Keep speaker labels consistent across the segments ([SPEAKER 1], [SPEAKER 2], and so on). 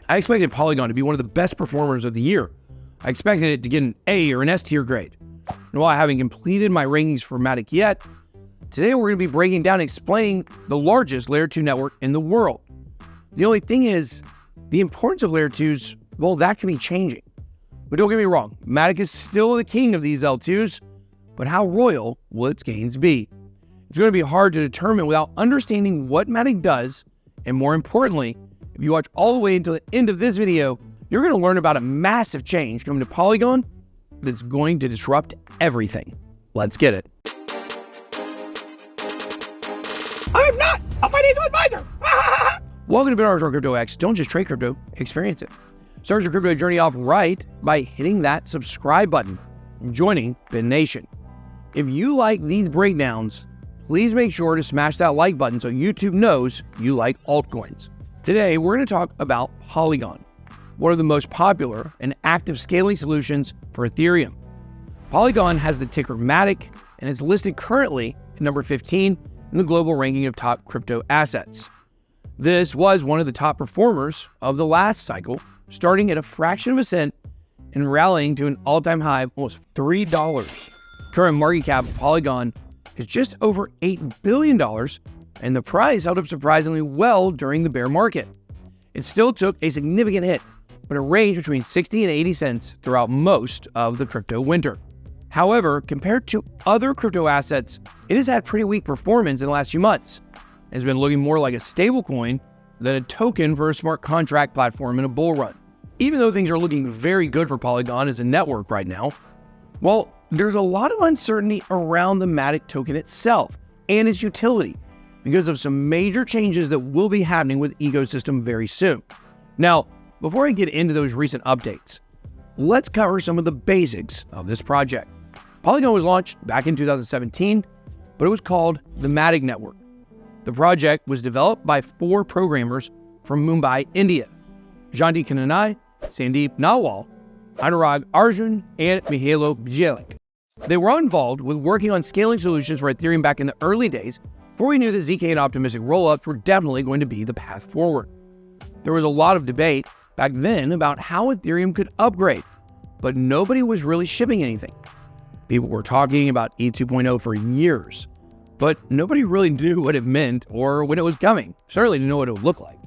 [SPEAKER 1] I expected Polygon to be one of the best performers of the year. I expected it to get an A or an S tier grade. And while I haven't completed my rankings for MATIC yet, today we're going to be breaking down and explaining the largest Layer 2 network in the world. The only thing is, the importance of Layer 2s, well, that can be changing. But don't get me wrong, MATIC is still the king of these L2s, but how royal will its gains be? It's going to be hard to determine without understanding what MATIC does, and more importantly, if you watch all the way until the end of this video, you're going to learn about a massive change coming to Polygon that's going to disrupt everything. Let's get it. I'm not a financial advisor! Welcome to Armstrong Crypto X. Don't just trade crypto, experience it. Start your crypto journey off right by hitting that subscribe button and joining Ben Nation. If you like these breakdowns, please make sure to smash that like button so YouTube knows you like altcoins. Today, we're going to talk about Polygon, one of the most popular and active scaling solutions for Ethereum. Polygon has the ticker MATIC and is listed currently at number 15 in the global ranking of top crypto assets. This was one of the top performers of the last cycle, starting at a fraction of a cent and rallying to an all-time high of almost $3. Current market cap of Polygon is just over $8 billion, and the price held up surprisingly well during the bear market. It still took a significant hit, but it ranged between 60 and 80 cents throughout most of the crypto winter. However, compared to other crypto assets, it has had pretty weak performance in the last few months. It's been looking more like a stable coin than a token for a smart contract platform in a bull run. Even though things are looking very good for Polygon as a network right now, well, there's a lot of uncertainty around the MATIC token itself and its utility because of some major changes that will be happening with the ecosystem very soon. Now, before I get into those recent updates, let's cover some of the basics of this project. Polygon was launched back in 2017, but it was called the MATIC Network. The project was developed by 4 programmers from Mumbai, India: Janti Kananai, Sandeep Nawal, Anurag Arjun, and Mihailo Bjelik. They were all involved with working on scaling solutions for Ethereum back in the early days, before we knew that ZK and optimistic rollups were definitely going to be the path forward. There was a lot of debate back then about how Ethereum could upgrade, but nobody was really shipping anything. People were talking about ETH 2.0 for years, but nobody really knew what it meant or when it was coming. Certainly didn't know what it would look like.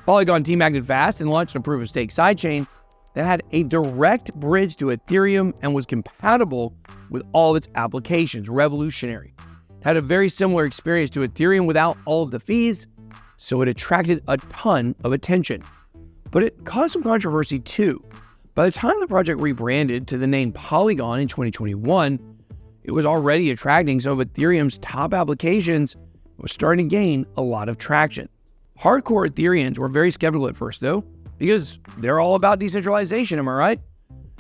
[SPEAKER 1] Polygon team acted fast and launched a proof-of-stake sidechain that had a direct bridge to Ethereum and was compatible with all of its applications. Revolutionary. It had a very similar experience to Ethereum without all of the fees, so it attracted a ton of attention. But it caused some controversy too. By the time the project rebranded to the name Polygon in 2021, it was already attracting some of Ethereum's top applications and was starting to gain a lot of traction. Hardcore Ethereans were very skeptical at first though, because they're all about decentralization, am I right?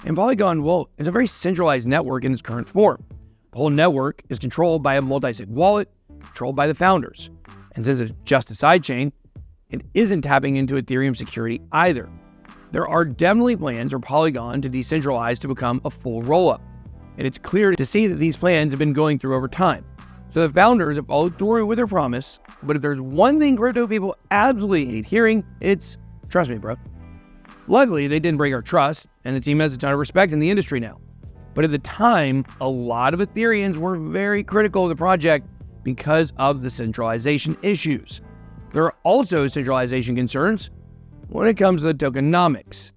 [SPEAKER 1] And Polygon, well, is a very centralized network in its current form. The whole network is controlled by a multi-sig wallet, controlled by the founders. And since it's just a sidechain, it isn't tapping into Ethereum security either. There are definitely plans for Polygon to decentralize to become a full rollup. And it's clear to see that these plans have been going through over time. So the founders have followed through with their promise, but if there's one thing crypto people absolutely hate hearing, it's, trust me, bro. Luckily, they didn't break our trust, and the team has a ton of respect in the industry now. But at the time, a lot of Ethereans were very critical of the project because of the centralization issues. There are also centralization concerns when it comes to the tokenomics.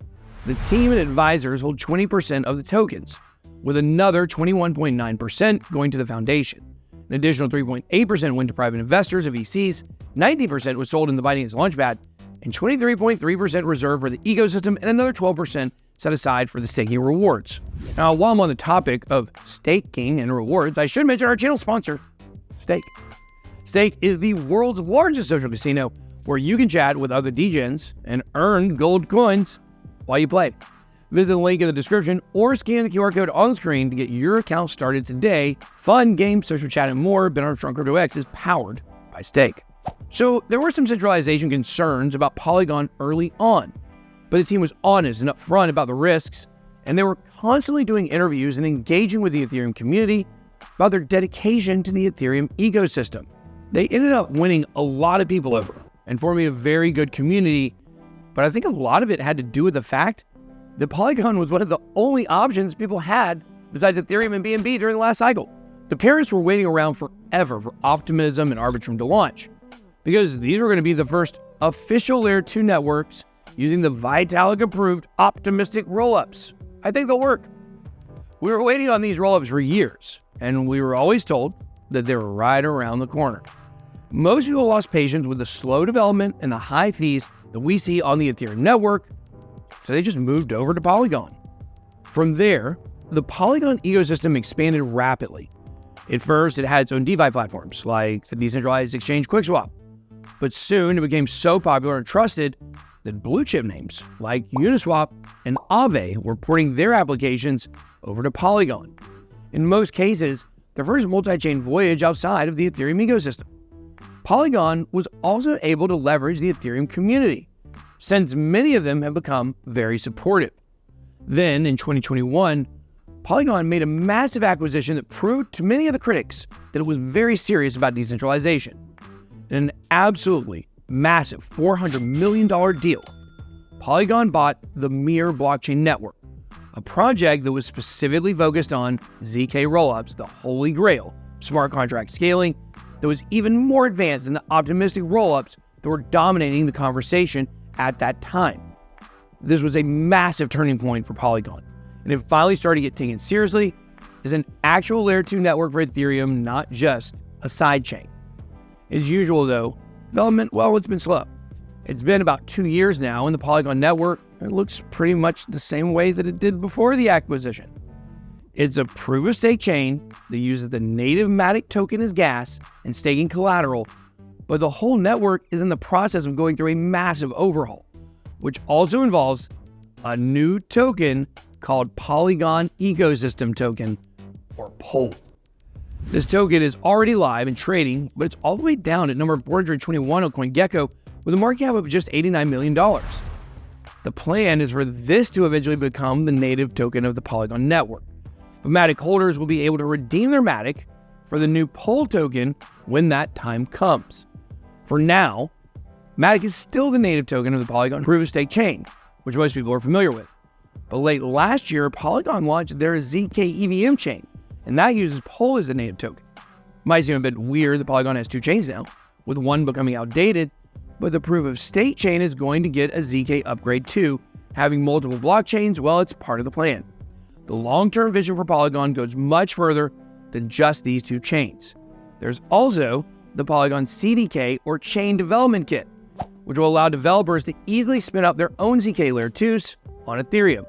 [SPEAKER 1] The team and advisors hold 20% of the tokens, with another 21.9% going to the foundation. An additional 3.8% went to private investors of VCs, 19% was sold in the Binance Launchpad, and 23.3% reserved for the ecosystem, and another 12% set aside for the staking rewards. Now, while I'm on the topic of staking and rewards, I should mention our channel sponsor, Stake. Stake is the world's largest social casino where you can chat with other DGens and earn gold coins while you play. Visit the link in the description or scan the QR code on the screen to get your account started today. Fun, games, social chat, and more. Ben Armstrong Crypto X is powered by Stake. So there were some centralization concerns about Polygon early on, but the team was honest and upfront about the risks, and they were constantly doing interviews and engaging with the Ethereum community about their dedication to the Ethereum ecosystem. They ended up winning a lot of people over and forming a very good community, but I think a lot of it had to do with the fact that Polygon was one of the only options people had besides Ethereum and BNB during the last cycle. The parents were waiting around forever for Optimism and Arbitrum to launch, because these were going to be the first official Layer 2 networks using the Vitalik-approved optimistic rollups. I think they'll work. We were waiting on these rollups for years, and we were always told that they were right around the corner. Most people lost patience with the slow development and the high fees that we see on the Ethereum network, so they just moved over to Polygon. From there, the Polygon ecosystem expanded rapidly. At first, it had its own DeFi platforms, like the decentralized exchange QuickSwap. But soon, it became so popular and trusted that blue-chip names like Uniswap and Aave were porting their applications over to Polygon. In most cases, their first multi-chain voyage outside of the Ethereum ecosystem. Polygon was also able to leverage the Ethereum community, since many of them have become very supportive. Then, in 2021, Polygon made a massive acquisition that proved to many of the critics that it was very serious about decentralization. In an absolutely massive $400 million deal, Polygon bought the Mir blockchain network, a project that was specifically focused on ZK rollups, the holy grail smart contract scaling that was even more advanced than the optimistic rollups that were dominating the conversation at that time. This was a massive turning point for Polygon, and it finally started to get taken seriously as an actual Layer 2 network for Ethereum, not just a sidechain. As usual though, development, well, it's been slow. It's been about 2 years now, and the Polygon network, it looks pretty much the same way that it did before the acquisition. It's a proof-of-stake chain that uses the native MATIC token as gas and staking collateral, but the whole network is in the process of going through a massive overhaul, which also involves a new token called Polygon Ecosystem Token, or POL. This token is already live and trading, but it's all the way down at number 421 on CoinGecko with a market cap of just $89 million. The plan is for this to eventually become the native token of the Polygon network. But MATIC holders will be able to redeem their MATIC for the new POL token when that time comes. For now, MATIC is still the native token of the Polygon proof-of-stake chain, which most people are familiar with. But late last year, Polygon launched their ZK EVM chain, and that uses POL as the native token. Might seem a bit weird that Polygon has two chains now, with one becoming outdated, but the proof-of-stake chain is going to get a ZK upgrade too, having multiple blockchains. Well, it's part of the plan. The long-term vision for Polygon goes much further than just these two chains. There's also the Polygon CDK, or Chain Development Kit, which will allow developers to easily spin up their own ZK Layer 2s on Ethereum.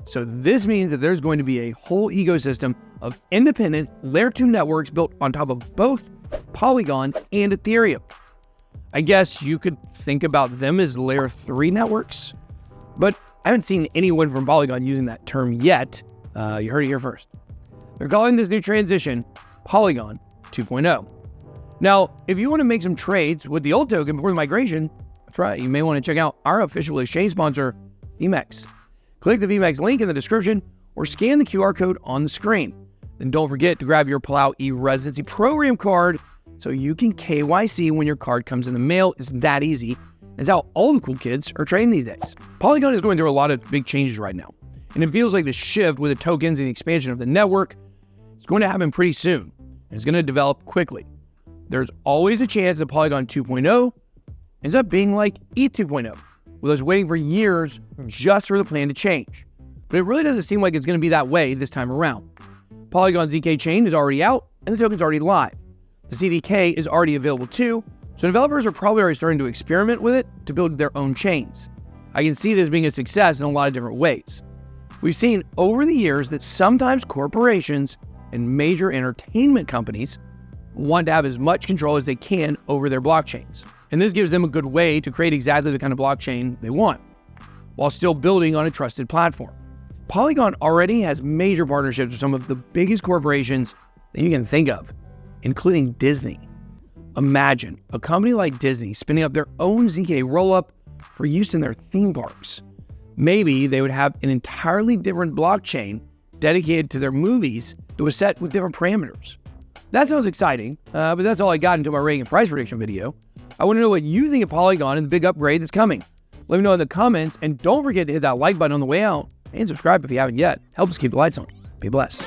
[SPEAKER 1] So this means that there's going to be a whole ecosystem of independent Layer 2 networks built on top of both Polygon and Ethereum. I guess you could think about them as Layer 3 networks, but I haven't seen anyone from Polygon using that term yet. You heard it here first. They're calling this new transition Polygon 2.0. Now, if you want to make some trades with the old token before the migration, that's right, you may want to check out our official exchange sponsor, Phemex. Click the Phemex link in the description or scan the QR code on the screen. Then don't forget to grab your Palau e-residency program card so you can KYC when your card comes in the mail. It's that easy. It's how all the cool kids are trading these days. Polygon is going through a lot of big changes right now, and it feels like the shift with the tokens and the expansion of the network is going to happen pretty soon, and it's going to develop quickly. There's always a chance that Polygon 2.0 ends up being like ETH 2.0, with us waiting for years just for the plan to change. But it really doesn't seem like it's going to be that way this time around. Polygon ZK chain is already out, and the token's already live. The CDK is already available too, so developers are probably already starting to experiment with it to build their own chains. I can see this being a success in a lot of different ways. We've seen over the years that sometimes corporations and major entertainment companies want to have as much control as they can over their blockchains. And this gives them a good way to create exactly the kind of blockchain they want, while still building on a trusted platform. Polygon already has major partnerships with some of the biggest corporations that you can think of, including Disney. Imagine a company like Disney spinning up their own ZK rollup for use in their theme parks. Maybe they would have an entirely different blockchain dedicated to their movies that was set with different parameters. That sounds exciting, but that's all I got until my rating and price prediction video. I want to know what you think of Polygon and the big upgrade that's coming. Let me know in the comments, and don't forget to hit that like button on the way out and subscribe if you haven't yet. Helps keep the lights on. Be blessed.